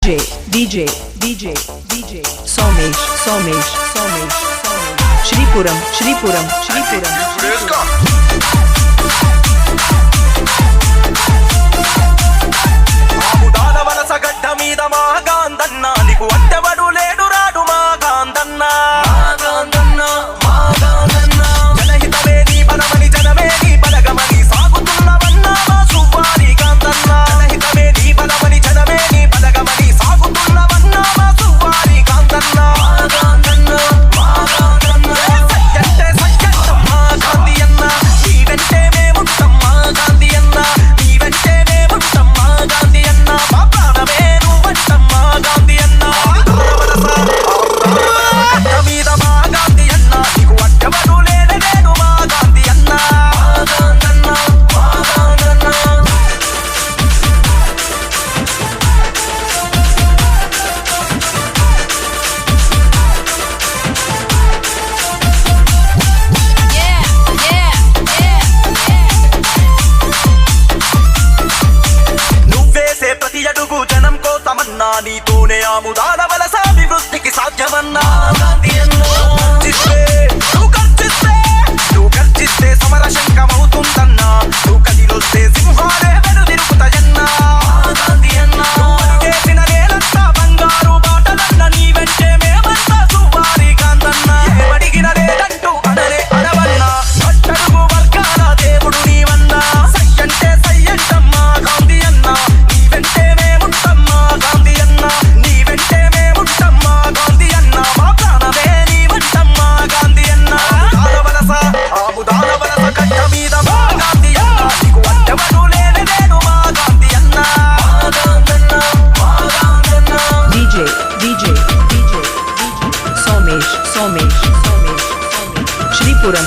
DJ Somesh Shripuram నీతోనే ఆముదాల వలస అభివృద్ధికి సాధ్యమన్నా నువ్వు గర్జిస్తే సమర శంఖమవుతుందన్నా నువ్వు కదిలొస్తే సింహాలే వెనుదిరుగుతాయన్నా చేసిన నేలంతా బంగారు బాటలన్న నీ వెంటే మేమంతా సువారి కాంతన్నా ఏమడిగిన లేదంటూ అనరే అనవన్నా అట్టడుగు వర్గాల దేవుడు నీవన్నా సయ్యంటే సయ్యంటమ్మా గాంధీ అన్నా నీ వెంటే మేముంటమ్మా గాంధీ అన్నా నీ వెంటే మేముంటమ్మా గాంధీ అన్నా మా ప్రాణమే నీ వంటమ్మా గాంధీ అన్నా ఆముదాల వలస కట్ట మీద మా గాంధీ అన్నా నీకు అడ్డవను లేను మా గాంధీ అన్నా DJ Somesh Shripuram